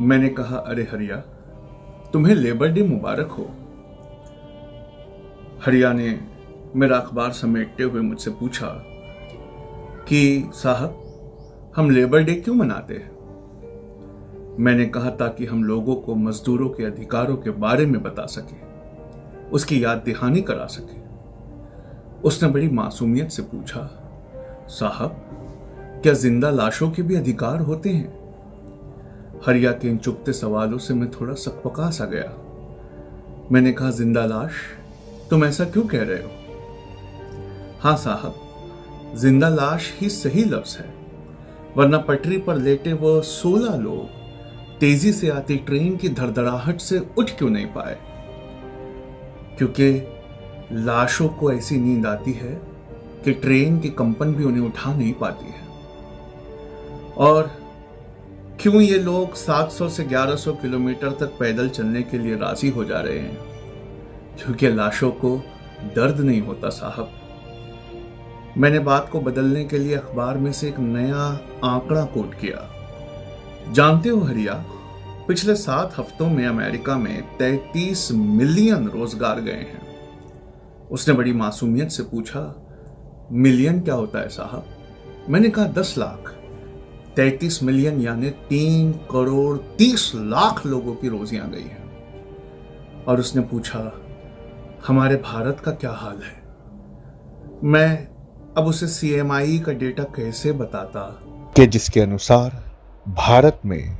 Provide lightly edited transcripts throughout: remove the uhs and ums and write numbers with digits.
मैंने कहा, अरे हरिया, तुम्हें लेबर डे मुबारक हो। हरिया ने मेरा अखबार समेटते हुए मुझसे पूछा कि साहब, हम लेबर डे क्यों मनाते हैं? मैंने कहा, ताकि हम लोगों को मजदूरों के अधिकारों के बारे में बता सके, उसकी याद दहानी करा सके। उसने बड़ी मासूमियत से पूछा, साहब, क्या जिंदा लाशों के भी अधिकार होते हैं? हरिया के इन चुपते सवालों से मैं थोड़ा सकपका सा गया। मैंने कहा, जिंदा लाश? तुम ऐसा क्यों कह रहे हो? हाँ साहब, जिंदा लाश ही सही लफ्ज है, वरना पटरी पर लेटे वो 16 लोग तेजी से आती ट्रेन की धड़धड़ाहट से उठ क्यों नहीं पाए? क्योंकि लाशों को ऐसी नींद आती है कि ट्रेन की कंपन भी उन्हें उठा नहीं पाती है। और क्यों ये लोग 700 से 1100 किलोमीटर तक पैदल चलने के लिए राजी हो जा रहे हैं? क्योंकि लाशों को दर्द नहीं होता साहब। मैंने बात को बदलने के लिए अखबार में से एक नया आंकड़ा कोट किया। जानते हो हरिया, पिछले 7 हफ्तों में अमेरिका में 33 मिलियन रोजगार गए हैं। उसने बड़ी मासूमियत से पूछा, मिलियन क्या होता है साहब? मैंने कहा, 10 लाख। 33 मिलियन यानी 3 करोड़ 30 लाख लोगों की रोजियां गई हैं। और उसने पूछा, हमारे भारत का क्या हाल है? मैं अब उसे CMI का डेटा कैसे बताता कि जिसके अनुसार भारत में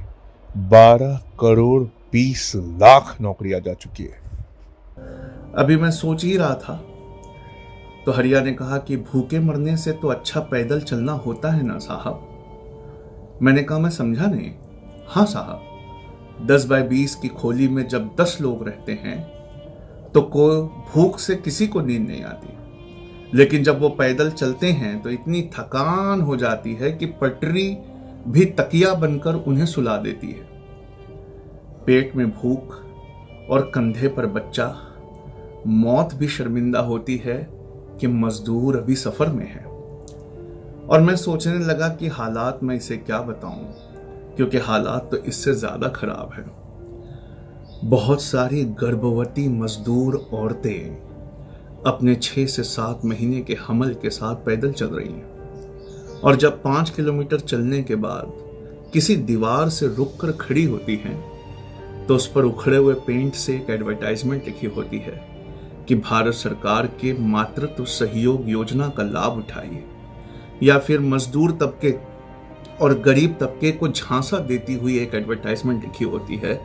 12 करोड़ 20 लाख नौकरियां जा चुकी है। अभी मैं सोच ही रहा था तो हरिया ने कहा कि भूखे मरने से तो अच्छा पैदल चलना होता है ना साहब। मैंने कहा, मैं समझा नहीं। हाँ साहब, 10 बाय 20 की खोली में जब 10 लोग रहते हैं तो कोई भूख से किसी को नींद नहीं आती, लेकिन जब वो पैदल चलते हैं तो इतनी थकान हो जाती है कि पटरी भी तकिया बनकर उन्हें सुला देती है। पेट में भूख और कंधे पर बच्चा, मौत भी शर्मिंदा होती है कि मजदूर अभी सफर में है। और मैं सोचने लगा कि हालात में इसे क्या बताऊं, क्योंकि हालात तो इससे ज्यादा खराब है। बहुत सारी गर्भवती मजदूर औरतें अपने 6 से 7 महीने के हमल के साथ पैदल चल रही हैं, और जब 5 किलोमीटर चलने के बाद किसी दीवार से रुककर खड़ी होती हैं तो उस पर उखड़े हुए पेंट से एक एडवर्टाइजमेंट लिखी होती है कि भारत सरकार के मातृत्व सहयोग योजना का लाभ उठाइए, या फिर मजदूर तबके और गरीब तबके को झांसा देती हुई एक एडवर्टाइजमेंट लिखी होती है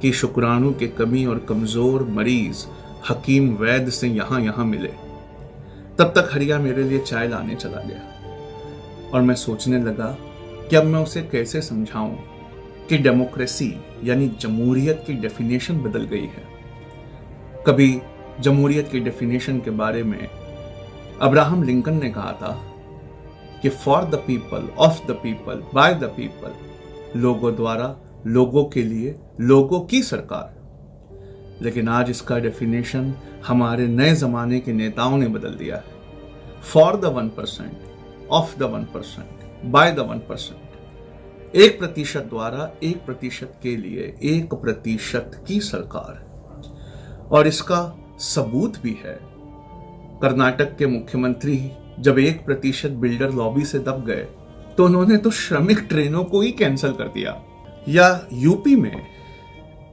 कि शुक्राणु के कमी और कमजोर मरीज हकीम वैद्य से यहां मिले। तब तक हरिया मेरे लिए चाय लाने चला गया और मैं सोचने लगा कि अब मैं उसे कैसे समझाऊं कि डेमोक्रेसी यानी जमहूरियत की डेफिनेशन बदल गई है। कभी जमहूरियत की डेफिनेशन के बारे में अब्राहम लिंकन ने कहा था कि for the people, of the people, by the people, लोगों द्वारा, लोगों के लिए, लोगों की सरकार। लेकिन आज इसका डेफिनेशन हमारे नए जमाने के नेताओं ने बदल दिया है। For the 1%, of the 1%, by the 1%, 1% द्वारा 1% के लिए 1% की सरकार। और इसका सबूत भी है। कर्नाटक के मुख्यमंत्री जब 1% बिल्डर लॉबी से दब गए तो उन्होंने तो श्रमिक ट्रेनों को ही कैंसिल कर दिया। या यूपी में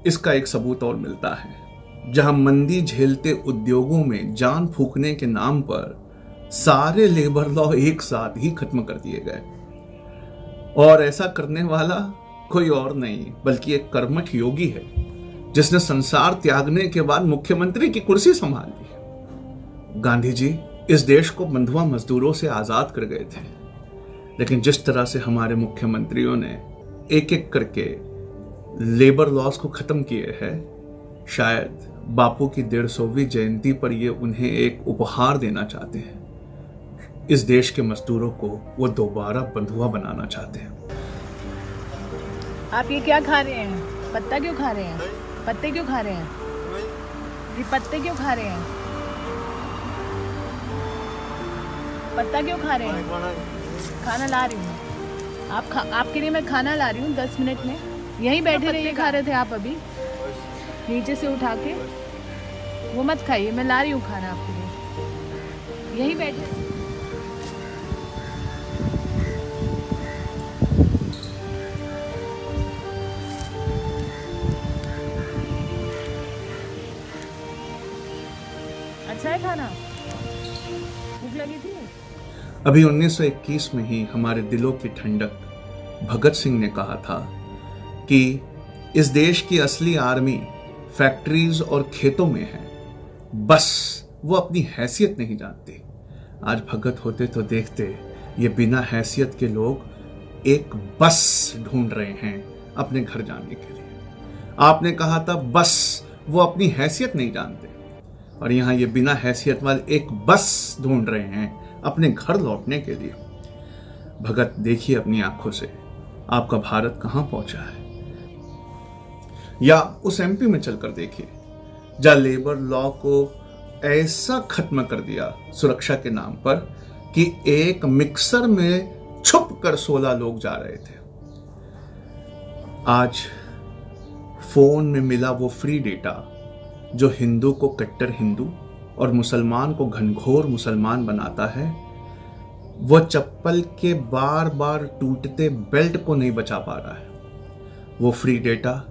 इसका एक सबूत और मिलता है, जहां मंदी झेलते उद्योगों में जान फूकने के नाम पर सारे लेबर लॉ एक साथ ही खत्म कर दिए गए। और ऐसा करने वाला कोई और नहीं बल्कि एक कर्मठ योगी है, जिसने संसार त्यागने के बाद मुख्यमंत्री की कुर्सी संभाल ली। गांधी जी इस देश को बंधुआ मजदूरों से आजाद कर गए थे, लेकिन जिस तरह से हमारे मुख्यमंत्रियों ने एक एक करके लेबर लॉस को खत्म किए हैं, शायद बापू की 150वीं जयंती पर ये उन्हें एक उपहार देना चाहते हैं। इस देश के मजदूरों को वो दोबारा बंधुआ बनाना चाहते हैं। आप ये क्या खा रहे हैं? पत्ता क्यों खा रहे हैं? पत्ते क्यों खा रहे हैं? ये पत्ते क्यों खा रहे हैं? पत्ता क्यों खा रहे हैं? खाना ला रही हूँ। आपके लिए मैं खाना ला रही हूँ 10 मिनट में। यहीं बैठे रहिए, खा रहे थे आप अभी नीचे से उठा के। वो मत खाइए, मैं ला रही हूँ खाना आपके लिए। यहीं बैठे। अच्छा है खाना? भूख लगी थी? अभी 1921 में ही हमारे दिलों की ठंडक भगत सिंह ने कहा था कि इस देश की असली आर्मी फैक्ट्रीज और खेतों में है, बस वो अपनी हैसियत नहीं जानती। आज भगत होते तो देखते ये बिना हैसियत के लोग एक बस ढूंढ रहे हैं अपने घर जाने के लिए। आपने कहा था बस वो अपनी हैसियत नहीं जानते, और यहां ये बिना हैसियत वाले एक बस ढूंढ रहे हैं अपने घर लौटने के लिए। भगत, देखिए अपनी आंखों से आपका भारत कहां पहुंचा है। या उस एमपी में चलकर देखिए जहां लेबर लॉ को ऐसा खत्म कर दिया सुरक्षा के नाम पर कि एक मिक्सर में छुप कर 16 लोग जा रहे थे। आज फोन में मिला वो फ्री डेटा जो हिंदू को कट्टर हिंदू और मुसलमान को घनघोर मुसलमान बनाता है, वो चप्पल के बार बार टूटते बेल्ट को नहीं बचा पा रहा है। वो फ्री डेटा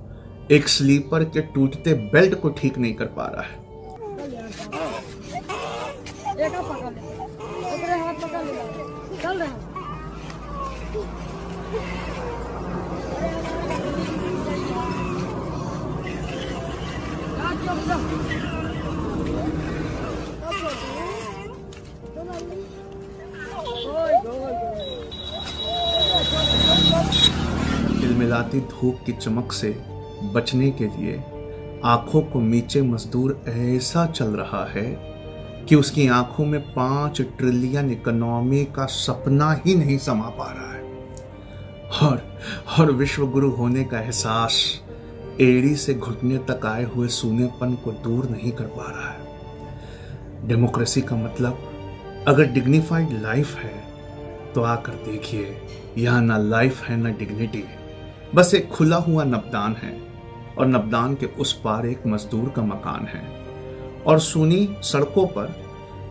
एक स्लीपर के टूटते बेल्ट को ठीक नहीं कर पा रहा है। तिलमिलाती धूप की चमक से बचने के लिए आंखों को मीचे मजदूर ऐसा चल रहा है कि उसकी आंखों में 5 ट्रिलियन इकोनॉमी का सपना ही नहीं समा पा रहा है। और विश्व गुरु होने का एहसास एड़ी से घुटने तक आए हुए सूनेपन को दूर नहीं कर पा रहा है। डेमोक्रेसी का मतलब अगर डिग्निफाइड लाइफ है तो आकर देखिए, यहां ना लाइफ है ना डिग्निटी है, बस एक खुला हुआ नबदान है, और नबदान के उस पार एक मजदूर का मकान है। और सुनी सड़कों पर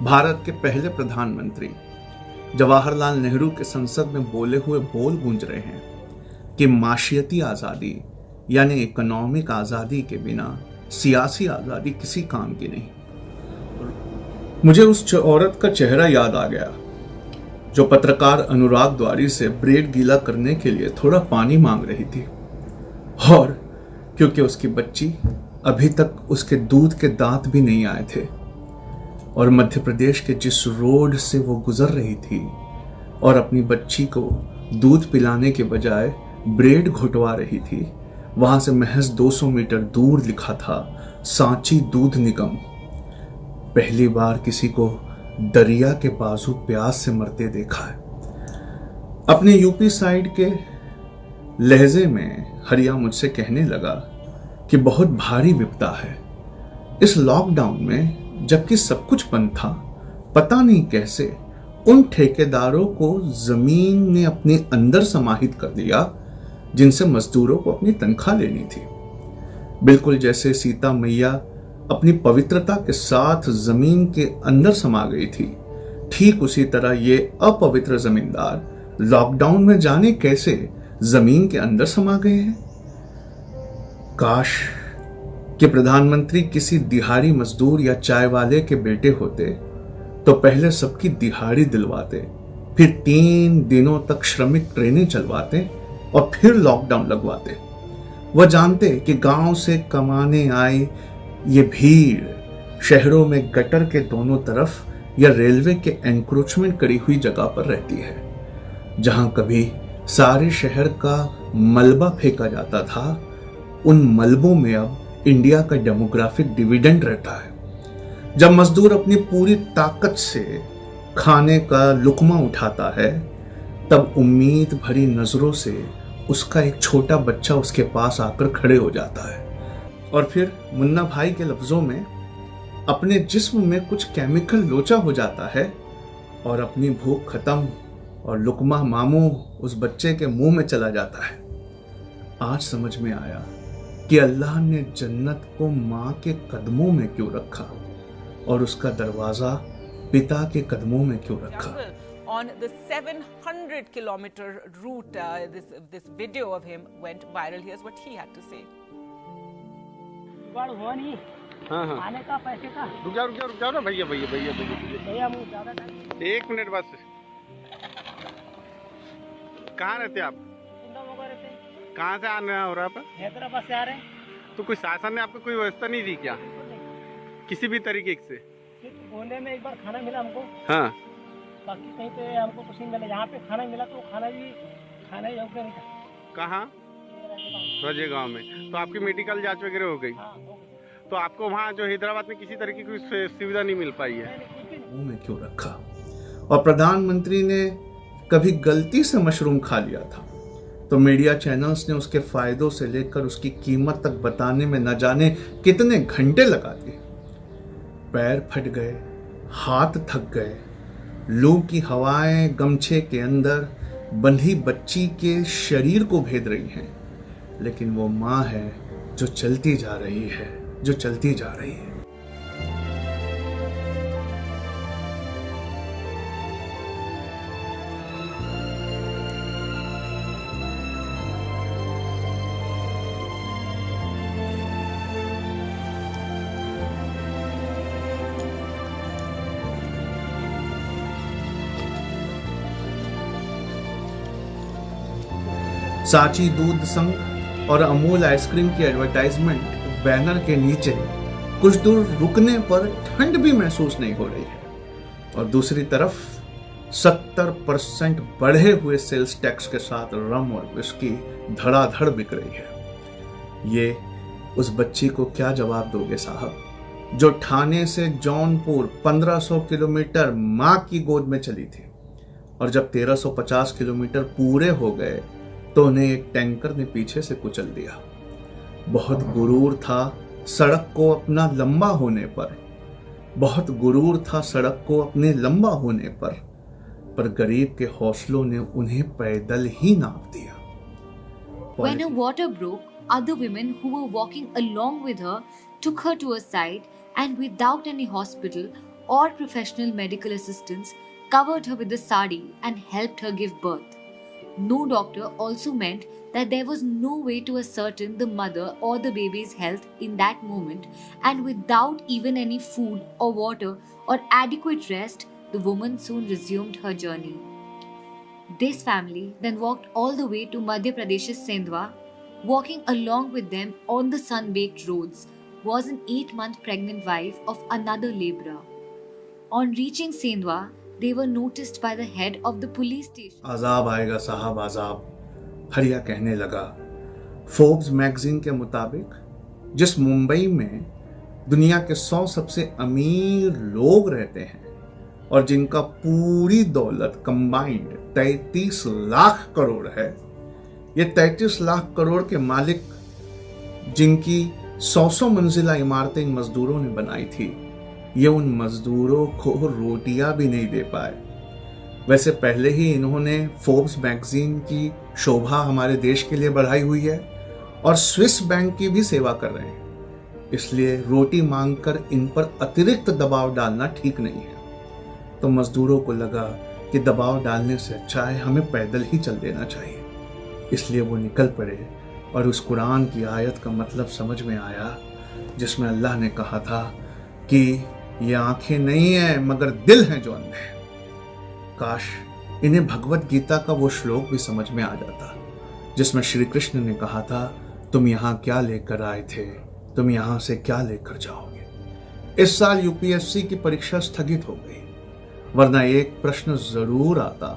भारत के पहले प्रधानमंत्री जवाहरलाल नेहरू के संसद में बोले हुए बोल गूंज रहे हैं कि माशियती आज़ादी यानी इकोनॉमिक आज़ादी के बिना सियासी आज़ादी किसी काम की नहीं। मुझे उस औरत का चेहरा याद आ गया जो पत्रकार अनुराग द्वारी से ब्रेड गीला करने के लिए थोड़ा पानी मांग रही थी, और क्योंकि उसकी बच्ची अभी तक उसके दूध के दांत भी नहीं आए थे, और मध्य प्रदेश के जिस रोड से वो गुजर रही थी और अपनी बच्ची को दूध पिलाने के बजाय ब्रेड घुटवा रही थी, वहां से महज 200 मीटर दूर लिखा था सांची दूध निगम। पहली बार किसी को दरिया के बाजू प्यास से मरते देखा है। अपने यूपी साइड के लहजे में हरिया मुझसे कहने लगा कि बहुत भारी विपदा है इस लॉकडाउन में, जबकि सब कुछ बंद था। पता नहीं कैसे उन ठेकेदारों को जमीन ने अपने अंदर समाहित कर दिया जिनसे मजदूरों को अपनी तनख्वाह लेनी थी। बिल्कुल जैसे सीता मैया अपनी पवित्रता के साथ जमीन के अंदर समा गई थी, ठीक उसी तरह ये अपवित्र जमींदार लॉकडाउन में जाने कैसे जमीन के अंदर समा गए हैं। काश कि प्रधानमंत्री किसी दिहाड़ी मजदूर या चाय वाले के बेटे होते तो पहले सबकी दिहाड़ी दिलवाते, फिर 3 दिनों तक श्रमिक ट्रेनें चलवाते और फिर लॉकडाउन लगवाते। वह जानते कि गांव से कमाने आए ये भीड़ शहरों में गटर के दोनों तरफ या रेलवे के एंक्रोचमेंट करी हुई जगह पर रहती है, जहां कभी सारे शहर का मलबा फेंका जाता था, उन मलबों में अब इंडिया का डेमोग्राफिक डिविडेंड रहता है। जब मजदूर अपनी पूरी ताकत से खाने का लुकमा उठाता है, तब उम्मीद भरी नजरों से उसका एक छोटा बच्चा उसके पास आकर खड़े हो जाता है, और फिर मुन्ना भाई के लफ्जों में अपने जिस्म में कुछ केमिकल लोचा हो जाता है और अपनी भूख खत्म और लुकमा मामू उस बच्चे के मुंह में चला जाता है। आज समझ में आया कि अल्लाह ने जन्नत को माँ के कदमों में क्यों रखा और उसका दरवाजा पिता के कदमों में क्यों रखा। On the 700-kilometer route, this video of him went viral. Here's what he had to say. जुगाड़ हुआ नहीं। हाँ आने का पैसे का। रुक जाओ ना भैया। भैया मुझे ज़्यादा टाइम। 1 मिनट बस। कहाँ रहते आप? कहाँ से आना हो रहा है? हैदराबाद से आ रहे हैं। तो कोई शासन ने आपको कोई व्यवस्था नहीं दी क्या किसी भी तरीके से? गोंडे में एक बार खाना मिला हमको। हाँ। बाकी कहीं पे हमको कुछ नहीं मिला। यहाँ पे खाना मिला तो खाना ही योग्य नहीं था। कहाँ? रजे गाँव में। तो आपकी मेडिकल जांच वगैरह हो गई? हाँ, हो गई। तो आपको वहाँ जो हैदराबाद में किसी तरीके की कोई सुविधा नहीं मिल पाई है? मुंह में क्यों रखा। और प्रधानमंत्री ने कभी गलती से मशरूम खा लिया था तो मीडिया चैनल्स ने उसके फायदों से लेकर उसकी कीमत तक बताने में न जाने कितने घंटे लगा दिए। पैर फट गए, हाथ थक गए, लू की हवाएं गमछे के अंदर बंधी बच्ची के शरीर को भेद रही हैं, लेकिन वो माँ है जो चलती जा रही है, जो चलती जा रही है। सांची दूध संघ और अमूल आइसक्रीम की एडवर्टाइजमेंट बैनर के नीचे कुछ दूर रुकने पर ठंड भी महसूस नहीं हो रही है और दूसरी तरफ 70% बढ़े हुए सेल्स टैक्स के साथ रम और विस्की धड़ाधड़ बिक रही है। ये उस बच्ची को क्या जवाब दोगे साहब, जो ठाणे से जौनपुर 1500 किलोमीटर माँ की गोद में चली थी और जब 1350 किलोमीटर पूरे हो गए तो उन्हें एक टैंकर ने पीछे से कुचल दिया। बहुत गुरूर था सड़क को अपना लंबा होने पर, बहुत गुरूर था सड़क को अपने लंबा होने पर गरीब के हौसलों ने उन्हें पैदल ही नाप दिया। When her water broke, other women who were walking along with her took her to a side and without any hospital or professional medical assistance covered her with the sari and helped her give birth. No doctor also meant that there was no way to ascertain the mother or the baby's health in that moment, and without even any food or water or adequate rest, the woman soon resumed her journey. This family then walked all the way to Madhya Pradesh's Sendwa. Walking along with them on the sun-baked roads was an 8-month pregnant wife of another labourer. On reaching Sendwa, they were noticed by the head of the police station. अजाब आएगा साहब अजाब, हरिया कहने लगा। Forbes magazine के मुताबिक जिस मुंबई में दुनिया के 100 सबसे अमीर लोग रहते हैं और जिनका पूरी दौलत कंबाइंड 33 लाख करोड़ है, ये 33 लाख करोड़ के मालिक जिनकी 100 मंजिला इमारतें इन मजदूरों ने बनाई थी, ये उन मजदूरों को रोटियां भी नहीं दे पाए। वैसे पहले ही इन्होंने फोर्ब्स मैगजीन की शोभा हमारे देश के लिए बढ़ाई हुई है और स्विस बैंक की भी सेवा कर रहे हैं, इसलिए रोटी मांगकर इन पर अतिरिक्त दबाव डालना ठीक नहीं है। तो मजदूरों को लगा कि दबाव डालने से अच्छा है हमें पैदल ही चल देना चाहिए, इसलिए वो निकल पड़े और उस कुरान की आयत का मतलब समझ में आया जिसमें अल्लाह ने कहा था कि ये आंखें नहीं है मगर दिल हैं जो अंधे हैं। काश इन्हें भगवत गीता का वो श्लोक भी समझ में आ जाता जिसमें श्री कृष्ण ने कहा था, तुम यहाँ क्या लेकर आए थे, तुम यहाँ से क्या लेकर जाओगे। इस साल यूपीएससी की परीक्षा स्थगित हो गई, वरना एक प्रश्न जरूर आता,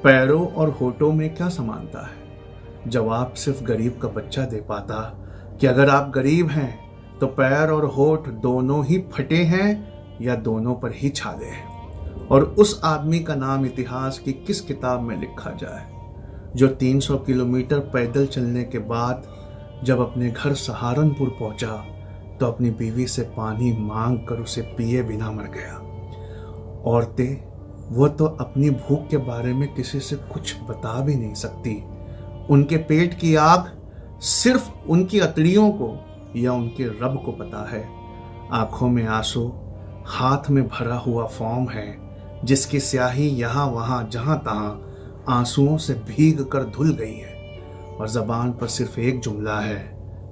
पैरों और होठों में क्या समानता है। जवाब सिर्फ गरीब का बच्चा दे पाता कि अगर आप गरीब हैं तो पैर और होठ दोनों ही फटे हैं या दोनों पर ही छाले हैं। और उस आदमी का नाम इतिहास की किस किताब में लिखा जाए जो 300 किलोमीटर पैदल चलने के बाद जब अपने घर सहारनपुर पहुंचा तो अपनी बीवी से पानी मांग कर उसे पिए बिना मर गया। औरतें वो तो अपनी भूख के बारे में किसी से कुछ बता भी नहीं सकती, उनके पेट की आग सिर्फ उनकी अतड़ियों को या उनके रब को पता है। आंखों में आंसू, हाथ में भरा हुआ फॉर्म है जिसकी स्याही यहाँ वहाँ जहाँ तहाँ आंसुओं से भीग कर धुल गई है, और जबान पर सिर्फ एक जुमला है।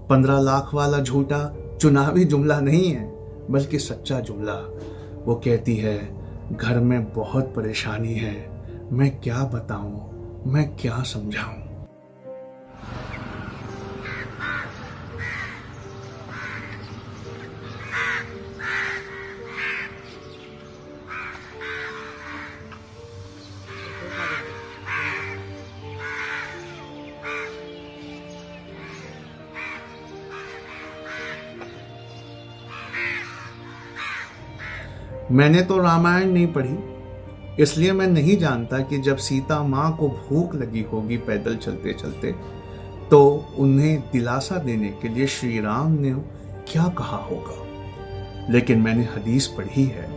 15 लाख वाला झूठा चुनावी जुमला नहीं है बल्कि सच्चा जुमला। वो कहती है, घर में बहुत परेशानी है, मैं क्या बताऊं, मैं क्या समझाऊं। मैंने तो रामायण नहीं पढ़ी, इसलिए मैं नहीं जानता कि जब सीता माँ को भूख लगी होगी पैदल चलते चलते, तो उन्हें दिलासा देने के लिए श्री राम ने क्या कहा होगा। लेकिन मैंने हदीस पढ़ी है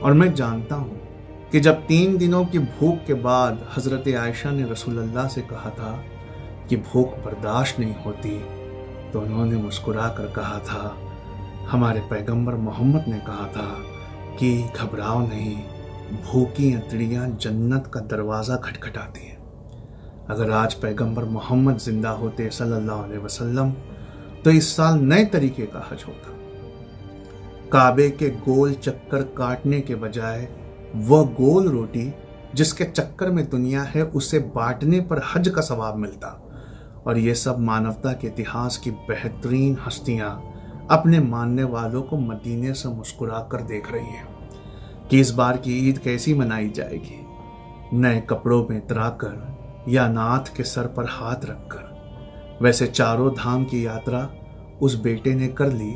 और मैं जानता हूँ कि जब 3 दिनों की भूख के बाद हजरत आयशा ने रसूलुल्लाह से कहा था कि भूख बर्दाश्त नहीं होती, तो उन्होंने मुस्कुरा कर कहा था, हमारे पैगंबर मोहम्मद ने कहा था कि घबराओ नहीं, भूखी अतड़ियाँ जन्नत का दरवाज़ा खटखटाती हैं। अगर आज पैगंबर मोहम्मद जिंदा होते सल्लल्लाहु अलैहि वसल्लम, तो इस साल नए तरीके का हज होता। काबे के गोल चक्कर काटने के बजाय वह गोल रोटी जिसके चक्कर में दुनिया है, उसे बांटने पर हज का सवाब मिलता। और ये सब मानवता के इतिहास की बेहतरीन हस्तियां अपने मानने वालों को मदीने से मुस्कुरा कर देख रही हैं कि इस बार की ईद कैसी मनाई जाएगी, नए कपड़ों में इतराकर या नाथ के सर पर हाथ रखकर। वैसे चारों धाम की यात्रा उस बेटे ने कर ली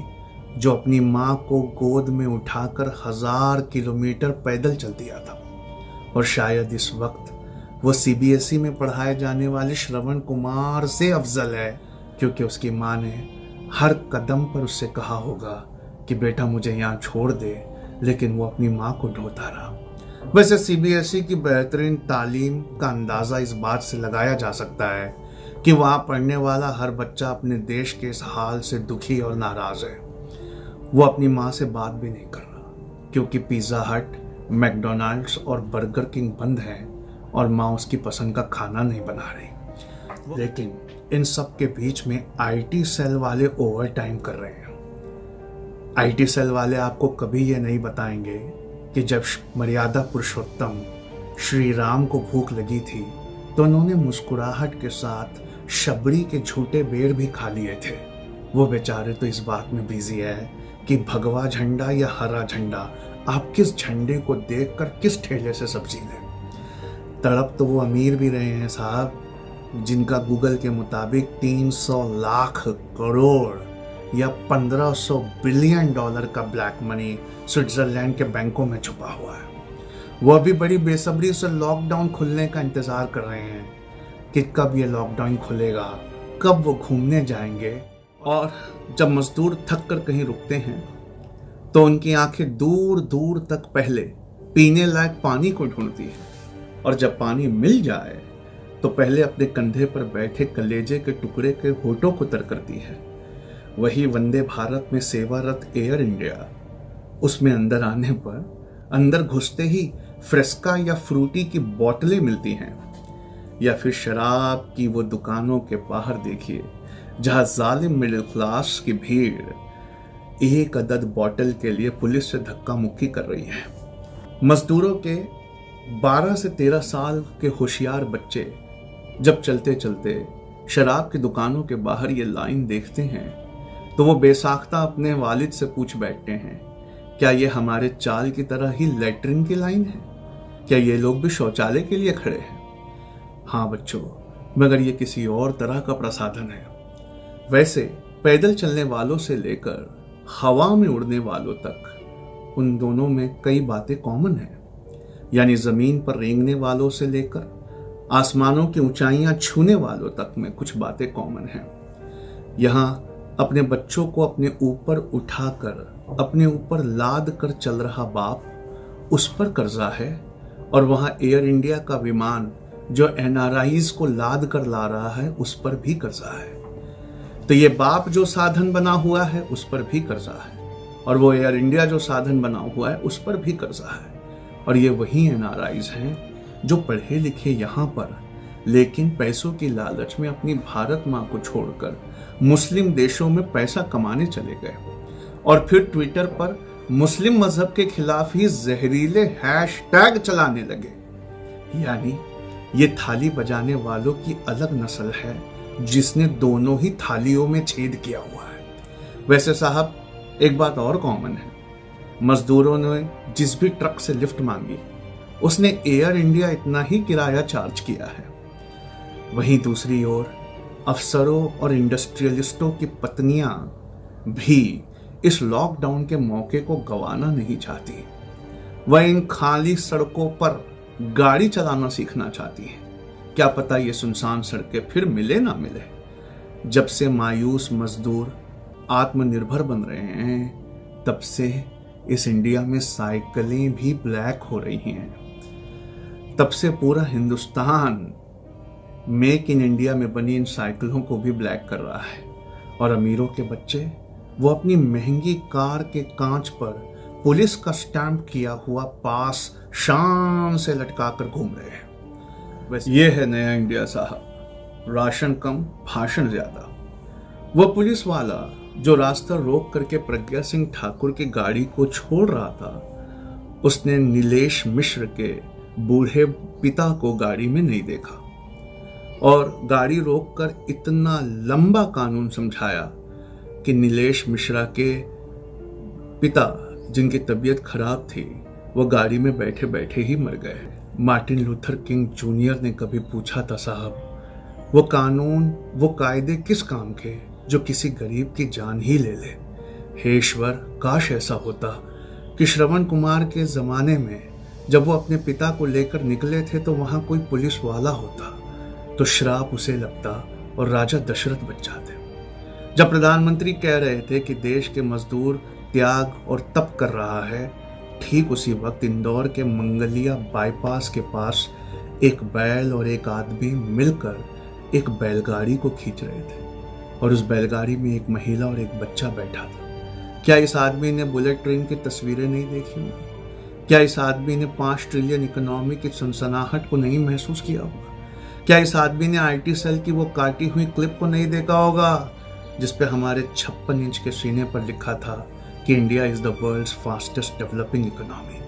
जो अपनी माँ को गोद में उठाकर 1000 किलोमीटर पैदल चल दिया था। और शायद इस वक्त वो CBSE में पढ़ाए जाने वाले श्रवण कुमार से अफजल है, क्योंकि उसकी माँ ने हर कदम पर उससे कहा होगा कि बेटा मुझे यहाँ छोड़ दे, लेकिन वो अपनी माँ को ढोता रहा। वैसे CBSE की बेहतरीन तालीम का अंदाज़ा इस बात से लगाया जा सकता है कि वहाँ पढ़ने वाला हर बच्चा अपने देश के इस हाल से दुखी और नाराज़ है। वो अपनी माँ से बात भी नहीं कर रहा, क्योंकि पिज़्ज़ा हट, मैकडोनाल्ड्स और बर्गर किंग बंद है और माँ उसकी पसंद का खाना नहीं बना रही। लेकिन इन सब के बीच में IT सेल वाले ओवर टाइम कर रहे हैं। IT सेल वाले आपको कभी ये नहीं बताएंगे कि जब मर्यादा पुरुषोत्तम श्री राम को भूख लगी थी, तो उन्होंने मुस्कुराहट के साथ शबरी के झूठे बेर भी खा लिए थे। वो बेचारे तो इस बात में बिजी है कि भगवा झंडा या हरा झंडा, आप किस झंडे को देखकर किस ठेले से सब्जी लें। तड़प तो वो अमीर भी रहे हैं साहब, जिनका गूगल के मुताबिक 300 लाख करोड़ या 1500 बिलियन डॉलर का ब्लैक मनी स्विट्जरलैंड के बैंकों में छुपा हुआ है। वह भी बड़ी बेसब्री से लॉकडाउन खुलने का इंतजार कर रहे हैं कि कब ये लॉकडाउन खुलेगा, कब वो घूमने जाएंगे। और जब मजदूर थक कर कहीं रुकते हैं तो उनकी आंखें दूर दूर तक पहले पीने लायक पानी को ढूंढती है, और जब पानी मिल जाए तो पहले अपने कंधे पर बैठे कलेजे के टुकड़े के होठों को तर करती है। वही वंदे भारत में सेवारत एयर इंडिया, उसमें अंदर आने पर अंदर घुसते ही फ्रेस्का या फ्रूटी की बोतलें मिलती हैं, या फिर शराब की वो दुकानों के बाहर देखिए जहां जालिम मिडिल क्लास की भीड़ एक अदद बोतल के लिए पुलिस से धक्का मुक्की कर रही है। मजदूरों के 12 से 13 साल के होशियार बच्चे जब चलते चलते शराब की दुकानों के बाहर ये लाइन देखते हैं तो वो बेसाख्ता अपने वालिद से पूछ बैठते हैं, क्या ये हमारे चाल की तरह ही लेटरिन की लाइन है? क्या ये लोग भी शौचालय के लिए खड़े हैं? हाँ बच्चों, मगर ये किसी और तरह का प्रसाधन है। वैसे पैदल चलने वालों से लेकर हवा में उड़ने वालों तक उन दोनों में कई बातें कॉमन हैं। यानी जमीन पर रेंगने वालों से लेकर आसमानों की ऊंचाइयां छूने वालों तक में कुछ बातें कॉमन हैं। यहाँ अपने बच्चों को अपने ऊपर उठाकर अपने ऊपर लाद कर चल रहा बाप, उस पर कर्जा है, और वहाँ एयर इंडिया का विमान जो NRIs को लाद कर ला रहा है, उस पर भी कर्जा है। तो ये बाप जो साधन बना हुआ है उस पर भी कर्जा है, और वो एयर इंडिया जो साधन बना हुआ है उस पर भी कर्जा है। और ये वही एनआरआईज हैं जो पढ़े लिखे यहाँ पर लेकिन पैसों की लालच में अपनी भारत माँ को छोड़कर मुस्लिम देशों में पैसा कमाने चले गए, और फिर ट्विटर पर मुस्लिम मजहब के खिलाफ ही जहरीले हैशटैग चलाने लगे। यानी ये थाली बजाने वालों की अलग नस्ल है जिसने दोनों ही थालियों में छेद किया हुआ है। वैसे साहब एक बात और कॉमन है, मजदूरों ने जिस भी ट्रक से लिफ्ट मांगी उसने एयर इंडिया इतना ही किराया चार्ज किया है। वहीं दूसरी ओर अफसरों और इंडस्ट्रियलिस्टों की पत्नियां भी इस लॉकडाउन के मौके को गंवाना नहीं चाहती। वह इन खाली सड़कों पर गाड़ी चलाना सीखना चाहती हैं। क्या पता ये सुनसान सड़कें फिर मिले ना मिले। जब से मायूस मजदूर आत्मनिर्भर बन रहे हैं तब से इस इंडिया में साइकिलें भी ब्लैक हो रही हैं। तब से पूरा हिंदुस्तान मेक इन इंडिया में बनी इन साइकिलों को भी ब्लैक कर रहा है, और अमीरों के बच्चे वो अपनी महंगी कार के कांच पर पुलिस का स्टैंप किया हुआ पास शान से लटकाकर घूम रहे हैं। वैसे ये है नया इंडिया साहब, राशन कम भाषण ज्यादा। वो पुलिस वाला जो रास्ता रोक करके प्रज्ञा सिंह ठाकुर की गाड़ी को छोड़ रहा था, उसने नीलेश मिश्र के बूढ़े पिता को गाड़ी में नहीं देखा और गाड़ी रोककर इतना लंबा कानून समझाया कि नीलेश मिश्रा के पिता जिनकी तबीयत खराब थी वो गाड़ी में बैठे बैठे ही मर गए। मार्टिन लूथर किंग जूनियर ने कभी पूछा था, साहब वो कानून वो कायदे किस काम के जो किसी गरीब की जान ही ले ले। हे ईश्वर, काश ऐसा होता कि श्रवण कुमार के जमाने में जब वो अपने पिता को लेकर निकले थे तो वहां कोई पुलिस वाला होता तो श्राप उसे लगता और राजा दशरथ बच जाते। जब प्रधानमंत्री कह रहे थे कि देश के मजदूर त्याग और तप कर रहा है, ठीक उसी वक्त इंदौर के मंगलिया बाईपास के पास एक बैल और एक आदमी मिलकर एक बैलगाड़ी को खींच रहे थे, और उस बैलगाड़ी में एक महिला और एक बच्चा बैठा था। क्या इस आदमी ने बुलेट ट्रेन की तस्वीरें नहीं देखी होंगी? क्या इस आदमी ने 5 ट्रिलियन इकोनॉमी की सनसनाहट को नहीं महसूस किया होगा? क्या इस आदमी ने IT सेल की वो काटी हुई क्लिप को नहीं देखा होगा जिसपे हमारे 56 इंच के सीने पर लिखा था कि India is the world's fastest developing economy?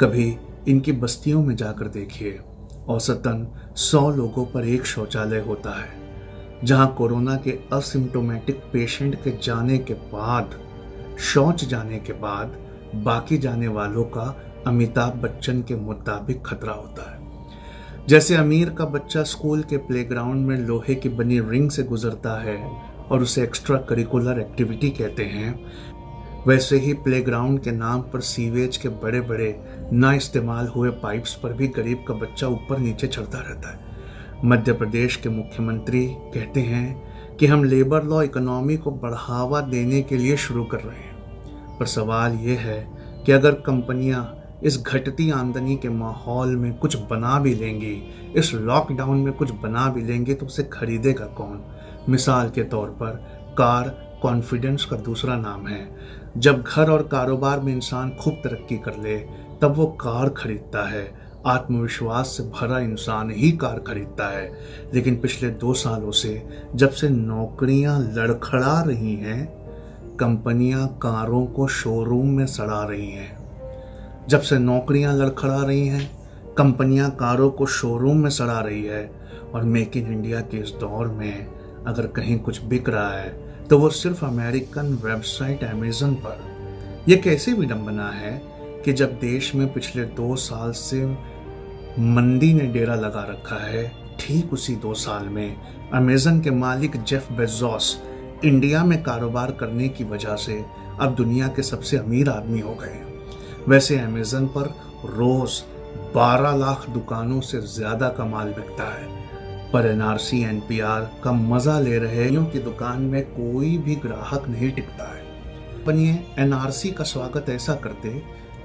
कभी इनकी बस्तियों में जाकर देखिए, औसतन 100 लोगों पर एक शौचालय होता है, जहां कोरोना के असिम्प्टोमेटिक पेशेंट के जाने के बाद, शौच जाने के बाद बाकी जाने वालों का अमिताभ बच्चन के मुताबिक खतरा होता है। जैसे अमीर का बच्चा स्कूल के प्लेग्राउंड में लोहे की बनी रिंग से गुजरता है और उसे एक्स्ट्रा करिकुलर एक्टिविटी कहते हैं, वैसे ही प्लेग्राउंड के नाम पर सीवेज के बड़े बड़े ना इस्तेमाल हुए पाइप्स पर भी गरीब का बच्चा ऊपर नीचे चढ़ता रहता है। मध्य प्रदेश के मुख्यमंत्री कहते हैं कि हम लेबर लॉ इकोनॉमी को बढ़ावा देने के लिए शुरू कर रहे हैं, पर सवाल ये है कि अगर कंपनियां इस घटती आमदनी के माहौल में कुछ बना भी लेंगी, इस लॉकडाउन में कुछ बना भी लेंगे, तो उसे खरीदेगा कौन? मिसाल के तौर पर कार कॉन्फिडेंस का दूसरा नाम है। जब घर और कारोबार में इंसान खूब तरक्की कर ले तब वो कार खरीदता है। आत्मविश्वास से भरा इंसान ही कार खरीदता है। लेकिन पिछले 2 सालों से जब से नौकरियां लड़खड़ा रही हैं, कंपनियां कारों को शोरूम में सड़ा रही हैं। जब से नौकरियां लड़खड़ा रही हैं, कंपनियां कारों को शोरूम में सड़ा रही है, और मेक इन इंडिया के इस दौर में अगर कहीं कुछ बिक रहा है तो वो सिर्फ अमेरिकन वेबसाइट अमेज़न पर। यह कैसी विडंबना है कि जब देश में पिछले 2 साल से मंदी ने डेरा लगा रखा है, ठीक उसी 2 साल में अमेज़न के मालिक जेफ बेजोस इंडिया में कारोबार करने की वजह से अब दुनिया के सबसे अमीर आदमी हो गए। वैसे अमेज़न पर रोज 12 लाख दुकानों से ज्यादा का माल बिकता है, पर NRC NPR का मजा ले रहे हैं कि दुकान में कोई भी ग्राहक नहीं टिकता है। कंपनियां NRC का स्वागत ऐसा करते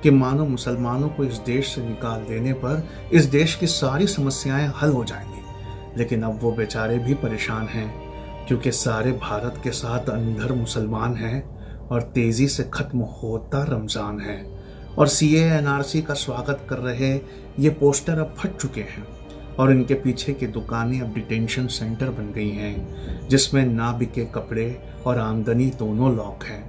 कि मानो मुसलमानों को इस देश से निकाल देने पर इस देश की सारी समस्याएं हल हो जाएंगी। लेकिन अब वो बेचारे भी परेशान हैं। क्योंकि सारे भारत के साथ अंधर मुसलमान हैं और तेजी से खत्म होता रमजान है और सीए एनआरसी का स्वागत कर रहे ये पोस्टर अब फट चुके हैं और इनके पीछे की दुकानें अब डिटेंशन सेंटर बन गई हैं जिसमें ना बिके कपड़े और आमदनी दोनों लॉक हैं।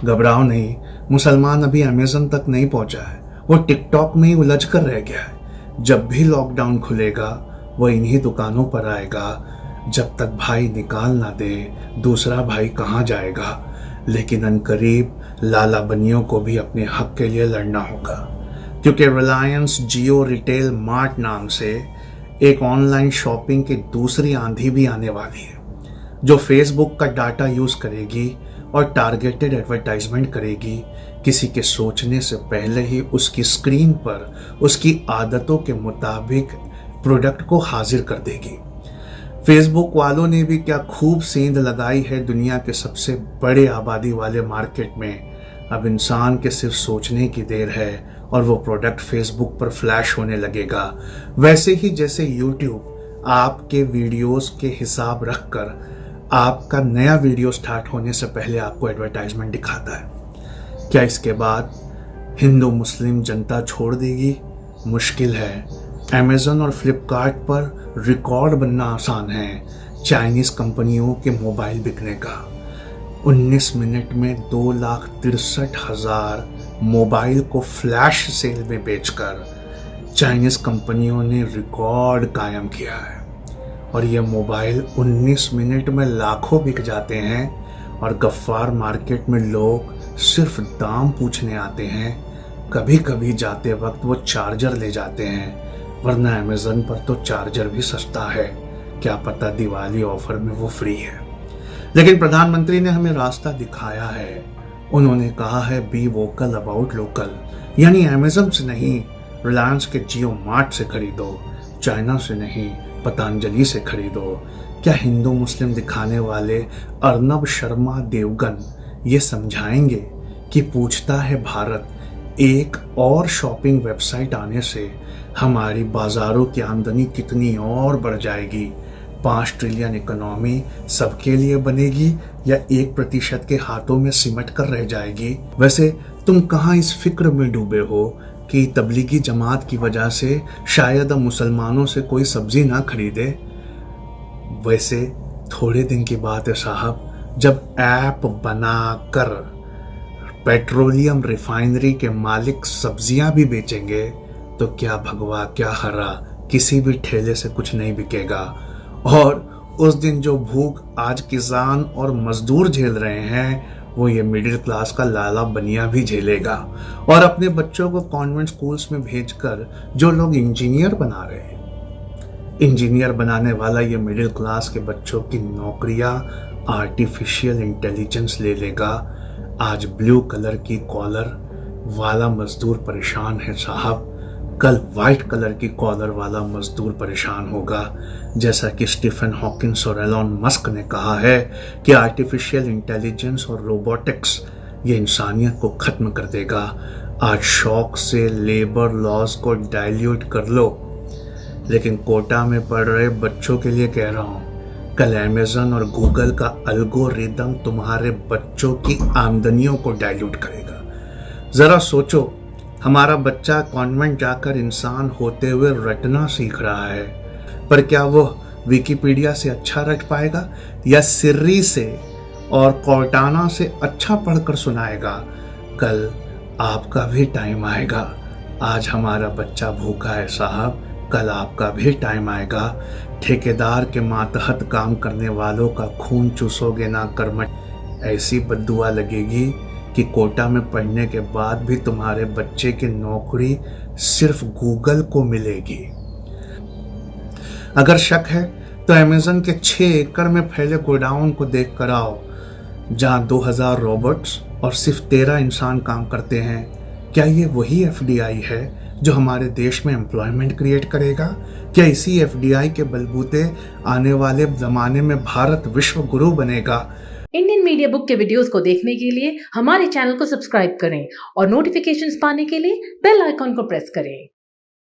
घबराओ नहीं, मुसलमान अभी अमेज़न तक नहीं पहुंचा है, वो टिकटॉक में ही उलझ कर रह गया है। जब भी लॉकडाउन खुलेगा वो इन्हीं दुकानों पर आएगा। जब तक भाई निकाल ना दे दूसरा भाई कहाँ जाएगा। लेकिन अनकरीब लाला बनियों को भी अपने हक के लिए लड़ना होगा, क्योंकि रिलायंस जियो रिटेल मार्ट नाम से एक ऑनलाइन शॉपिंग की दूसरी आंधी भी आने वाली है, जो फेसबुक का डाटा यूज करेगी और टारगेटेड एडवर्टाइजमेंट करेगी। किसी के सोचने से पहले ही उसकी स्क्रीन पर उसकी आदतों के मुताबिक प्रोडक्ट को हाजिर कर देगी। फेसबुक वालों ने भी क्या खूब सेंध लगाई है दुनिया के सबसे बड़े आबादी वाले मार्केट में। अब इंसान के सिर्फ सोचने की देर है और वो प्रोडक्ट फेसबुक पर फ्लैश होने लगेगा, वैसे ही जैसे यूट्यूब आपके वीडियोस के हिसाब रखकर आपका नया वीडियो स्टार्ट होने से पहले आपको एडवर्टाइजमेंट दिखाता है। क्या इसके बाद हिंदू मुस्लिम जनता छोड़ देगी? मुश्किल है। अमेज़न और फ्लिपकार्ट पर रिकॉर्ड बनना आसान है चाइनीज कंपनियों के मोबाइल बिकने का। 19 मिनट में 2,63,000 मोबाइल को फ्लैश सेल में बेचकर चाइनीज कंपनियों ने रिकॉर्ड कायम किया है और ये मोबाइल 19 मिनट में लाखों बिक जाते हैं और गफ्फार मार्केट में लोग सिर्फ दाम पूछने आते हैं। कभी कभी जाते वक्त वो चार्जर ले जाते हैं, वरना अमेज़न पर तो चार्जर भी सस्ता है। क्या पता दिवाली ऑफर में वो फ्री है। लेकिन प्रधानमंत्री ने हमें रास्ता दिखाया है। उन्होंने कहा है बी वोकल अबाउट लोकल, यानी अमेज़न से नहीं रिलायंस के जियो मार्ट से खरीदो, चाइना से नहीं पतंजलि से खरीदो। क्या हिंदू मुस्लिम दिखाने वाले अर्नब शर्मा देवगन ये समझाएंगे कि पूछता है भारत एक और शॉपिंग वेबसाइट आने से हमारी बाजारों की आमदनी कितनी और बढ़ जाएगी? 5 ट्रिलियन इकोनॉमी सबके लिए बनेगी या 1% के हाथों में सिमट कर रह जाएगी? वैसे तुम कहाँ इस फिक्र में डूबे हो कि तबलीगी जमात की वजह से शायद अब मुसलमानों से कोई सब्जी ना खरीदे? वैसे थोड़े दिन की बात है साहब, जब ऐप बनाकर पेट्रोलियम रिफाइनरी के मालिक सब्जियां भी बेचेंगे तो क्या भगवा क्या हरा, किसी भी ठेले से कुछ नहीं बिकेगा। और उस दिन जो भूख आज किसान और मजदूर झेल रहे हैं वो ये मिडिल क्लास का लाला बनिया भी झेलेगा। और अपने बच्चों को कॉन्वेंट स्कूल्स में भेजकर जो लोग इंजीनियर बना रहे हैं, इंजीनियर बनाने वाला ये मिडिल क्लास के बच्चों की नौकरियां आर्टिफिशियल इंटेलिजेंस ले लेगा। आज ब्लू कलर की कॉलर वाला मजदूर परेशान है साहब, कल वाइट कलर की कॉलर वाला मजदूर परेशान होगा। जैसा कि स्टीफन हॉकिंस और एलॉन मस्क ने कहा है कि आर्टिफिशियल इंटेलिजेंस और रोबोटिक्स ये इंसानियत को खत्म कर देगा। आज शौक से लेबर लॉज को डाइल्यूट कर लो, लेकिन कोटा में पढ़ रहे बच्चों के लिए कह रहा हूँ, कल अमेज़न और गूगल का एल्गोरिदम तुम्हारे बच्चों की आमदनियों को डाइल्यूट करेगा। जरा सोचो, हमारा बच्चा कॉन्वेंट जाकर इंसान होते हुए रटना सीख रहा है, पर क्या वो विकिपीडिया से अच्छा रट पाएगा या सिर्री से और कॉर्टाना से अच्छा पढ़कर सुनाएगा? कल आपका भी टाइम आएगा। आज हमारा बच्चा भूखा है साहब, कल आपका भी टाइम आएगा। ठेकेदार के मातहत काम करने वालों का खून चूसोगे ना कर्मठ, ऐसी बद्दुआ लगेगी कि कोटा में पढ़ने के बाद भी तुम्हारे बच्चे की नौकरी सिर्फ गूगल को मिलेगी। अगर शक है तो अमेज़न के 6 एकड़ में फैले गोडाउन को देख कर आओ, जहां 2000 रोबोट्स और सिर्फ 13 इंसान काम करते हैं। क्या ये वही एफडीआई है जो हमारे देश में एम्प्लॉयमेंट क्रिएट करेगा? क्या इसी एफडीआई के बलबूते आने वाले जमाने में भारत विश्व गुरु बनेगा? इंडियन मीडिया बुक के वीडियोस को देखने के लिए हमारे चैनल को सब्सक्राइब करें और नोटिफिकेशंस पाने के लिए बेल आइकॉन को प्रेस करें।